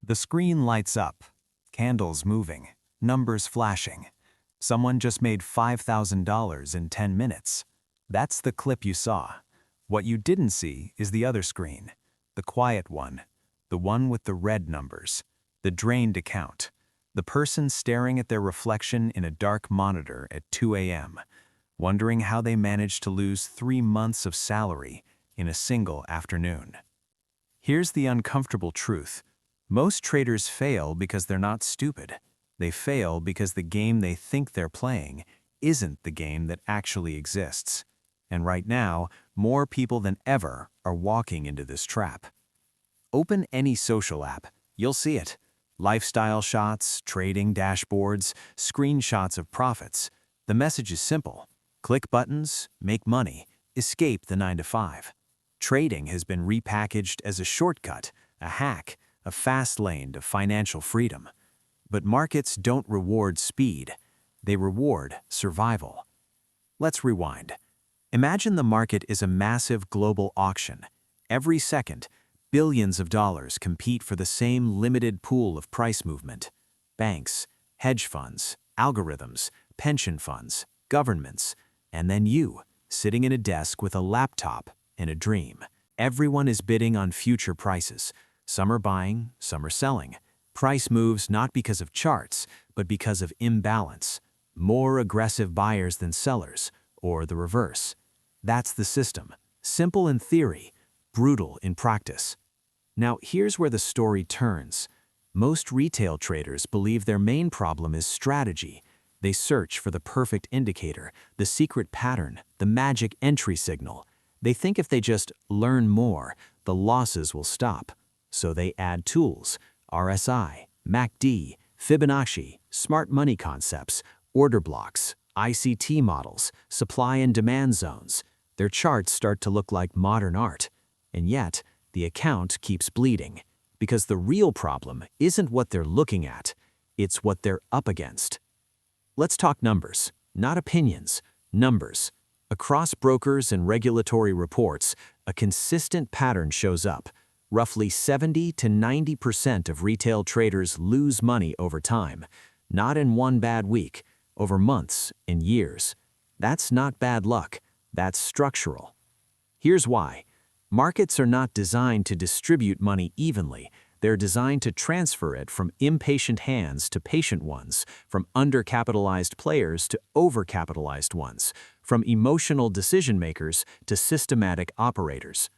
The screen lights up, candles moving, numbers flashing. Someone just made $5,000 in 10 minutes. That's the clip you saw. What you didn't see is the other screen, the quiet one, the one with the red numbers, the drained account, the person staring at their reflection in a dark monitor at 2 a.m., wondering how they managed to lose 3 months of salary in a single afternoon. Here's the uncomfortable truth. Most traders fail because they're not stupid. They fail because the game they think they're playing isn't the game that actually exists. And right now, more people than ever are walking into this trap. Open any social app, you'll see it. Lifestyle shots, trading dashboards, screenshots of profits. The message is simple. Click buttons, make money, escape the 9-to-5. Trading has been repackaged as a shortcut, a hack, a fast lane to financial freedom. But markets don't reward speed. They reward survival. Let's rewind. Imagine the market is a massive global auction. Every second, billions of dollars compete for the same limited pool of price movement. Banks, hedge funds, algorithms, pension funds, governments, and then you, sitting in a desk with a laptop and a dream. Everyone is bidding on future prices. Some are buying, some are selling. Price moves not because of charts, but because of imbalance. More aggressive buyers than sellers, or the reverse. That's the system. Simple in theory, brutal in practice. Now, here's where the story turns. Most retail traders believe their main problem is strategy. They search for the perfect indicator, the secret pattern, the magic entry signal. They think if they just learn more, the losses will stop. So they add tools, RSI, MACD, Fibonacci, smart money concepts, order blocks, ICT models, supply and demand zones. Their charts start to look like modern art. And yet, the account keeps bleeding. Because the real problem isn't what they're looking at, it's what they're up against. Let's talk numbers, not opinions, numbers. Across brokers and regulatory reports, a consistent pattern shows up. Roughly 70 to 90% of retail traders lose money over time, not in one bad week, over months and years. That's not bad luck, that's structural. Here's why. Markets are not designed to distribute money evenly. They're designed to transfer it from impatient hands to patient ones, from undercapitalized players to overcapitalized ones, from emotional decision makers to systematic operators.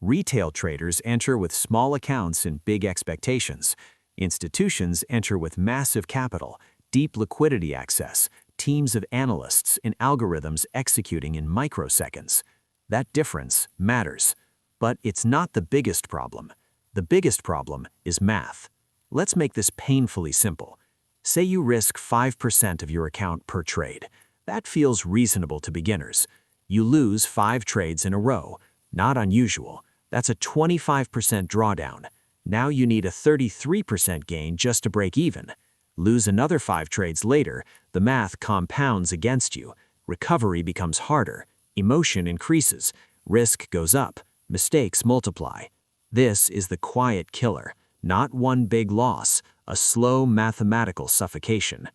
Retail traders enter with small accounts and big expectations. Institutions enter with massive capital, deep liquidity access, teams of analysts and algorithms executing in microseconds. That difference matters. But it's not the biggest problem. The biggest problem is math. Let's make this painfully simple. Say you risk 5% of your account per trade. That feels reasonable to beginners. You lose 5 trades in a row. Not unusual. That's a 25% drawdown. Now you need a 33% gain just to break even. Lose another 5 trades later, the math compounds against you. Recovery becomes harder. Emotion increases. Risk goes up. Mistakes multiply. This is the quiet killer, not one big loss, a slow mathematical suffocation.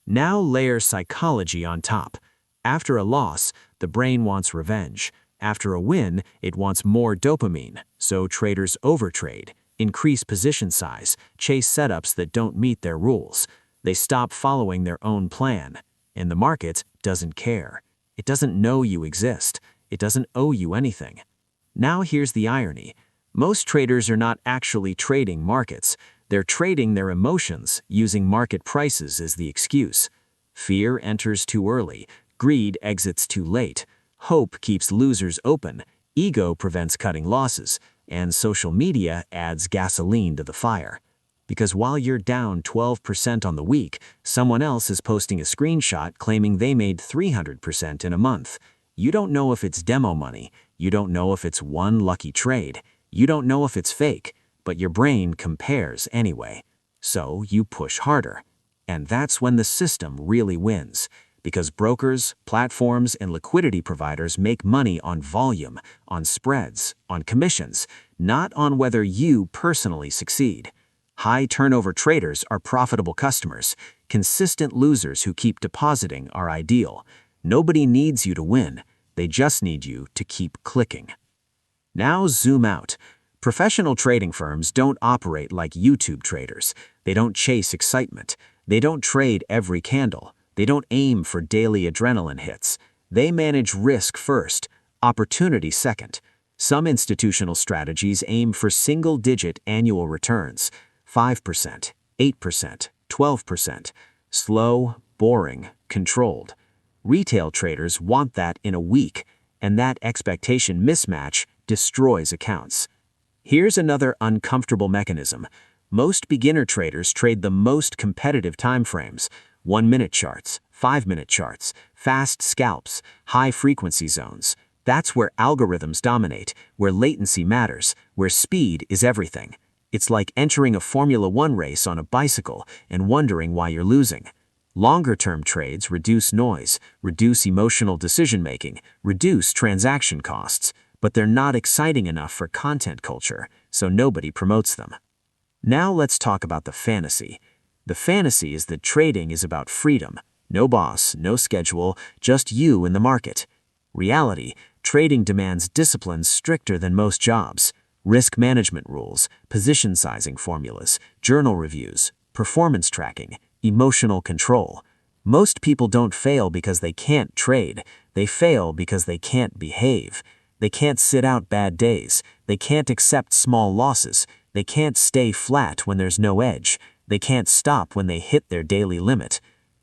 Now layer psychology on top. After a loss, the brain wants revenge. After a win, it wants more dopamine, so traders overtrade, increase position size, chase setups that don't meet their rules. They stop following their own plan, and the market doesn't care. It doesn't know you exist. It doesn't owe you anything. Now here's the irony. Most traders are not actually trading markets. They're trading their emotions, using market prices as the excuse. Fear enters too early. Greed exits too late. Hope keeps losers open. Ego prevents cutting losses. And social media adds gasoline to the fire. Because while you're down 12% on the week, someone else is posting a screenshot claiming they made 300% in a month. You don't know if it's demo money. You don't know if it's one lucky trade. You don't know if it's fake, but your brain compares anyway. So you push harder. And that's when the system really wins. Because brokers, platforms, and liquidity providers make money on volume, on spreads, on commissions, not on whether you personally succeed. High turnover traders are profitable customers. Consistent losers who keep depositing are ideal. Nobody needs you to win. They just need you to keep clicking. Now zoom out. Professional trading firms don't operate like YouTube traders. They don't chase excitement. They don't trade every candle. They don't aim for daily adrenaline hits. They manage risk first, opportunity second. Some institutional strategies aim for single-digit annual returns, 5%, 8%, 12%. Slow, boring, controlled. Retail traders want that in a week, and that expectation mismatch destroys accounts. Here's another uncomfortable mechanism. Most beginner traders trade the most competitive timeframes: 1-minute charts, 5-minute charts, fast scalps, high-frequency zones. That's where algorithms dominate, where latency matters, where speed is everything. It's like entering a Formula One race on a bicycle and wondering why you're losing. Longer-term trades reduce noise, reduce emotional decision-making, reduce transaction costs, but they're not exciting enough for content culture, so nobody promotes them. Now let's talk about the fantasy. The fantasy is that trading is about freedom. No boss, no schedule, just you in the market. Reality, trading demands discipline stricter than most jobs. Risk management rules, position sizing formulas, journal reviews, performance tracking, emotional control. Most people don't fail because they can't trade. They fail because they can't behave. They can't sit out bad days. They can't accept small losses. They can't stay flat when there's no edge. They can't stop when they hit their daily limit.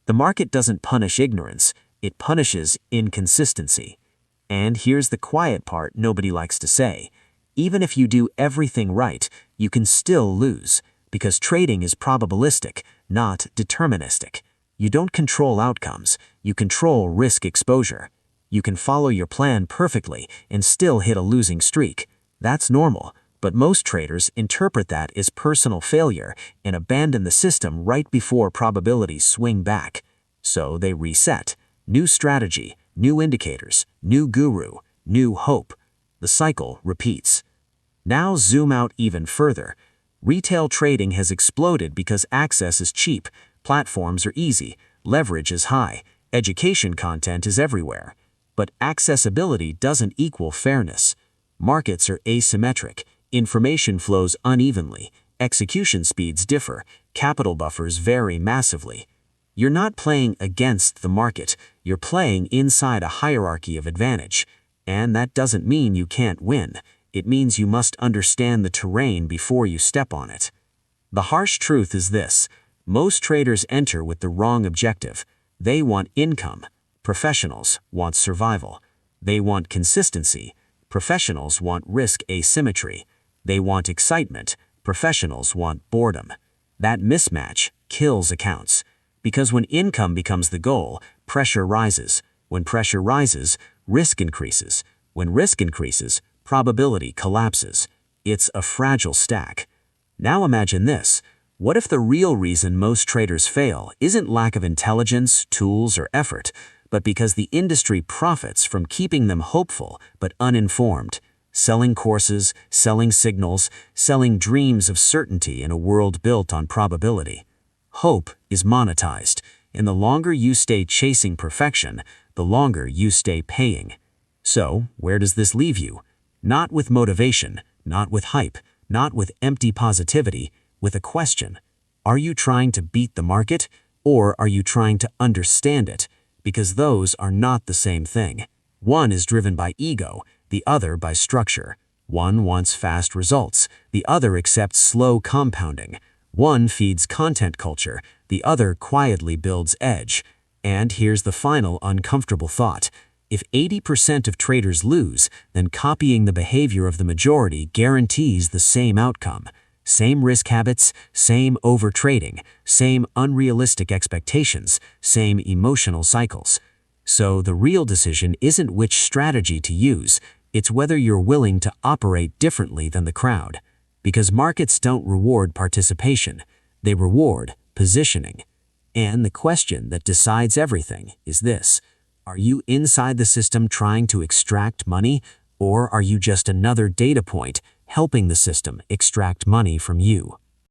The market doesn't punish ignorance. It punishes inconsistency. And here's the quiet part nobody likes to say. Even if you do everything right, you can still lose, because trading is probabilistic, not deterministic. You don't control outcomes, you control risk exposure. You can follow your plan perfectly and still hit a losing streak. That's normal, but most traders interpret that as personal failure and abandon the system right before probabilities swing back. So they reset. New strategy, new indicators, new guru, new hope. The cycle repeats. Now zoom out even further. Retail trading has exploded because access is cheap, platforms are easy, leverage is high, education content is everywhere. But accessibility doesn't equal fairness. Markets are asymmetric, information flows unevenly, execution speeds differ, capital buffers vary massively. You're not playing against the market, you're playing inside a hierarchy of advantage. And that doesn't mean you can't win. It means you must understand the terrain before you step on it. The harsh truth is this: most traders enter with the wrong objective. They want income. Professionals want survival. They want consistency. Professionals want risk asymmetry. They want excitement. Professionals want boredom. That mismatch kills accounts. Because when income becomes the goal, pressure rises. When pressure rises, risk increases. When risk increases, probability collapses. It's a fragile stack. Now imagine this. What if the real reason most traders fail isn't lack of intelligence, tools, or effort, but because the industry profits from keeping them hopeful but uninformed, selling courses, selling signals, selling dreams of certainty in a world built on probability? Hope is monetized, and the longer you stay chasing perfection, the longer you stay paying. So, where does this leave you? Not with motivation, not with hype, not with empty positivity, with a question. Are you trying to beat the market, or are you trying to understand it? Because those are not the same thing. One is driven by ego, the other by structure. One wants fast results, the other accepts slow compounding. One feeds content culture, the other quietly builds edge. And here's the final uncomfortable thought. If 80% of traders lose, then copying the behavior of the majority guarantees the same outcome. Same risk habits, same overtrading, same unrealistic expectations, same emotional cycles. So the real decision isn't which strategy to use, it's whether you're willing to operate differently than the crowd. Because markets don't reward participation, they reward positioning. And the question that decides everything is this: are you inside the system trying to extract money, or are you just another data point helping the system extract money from you?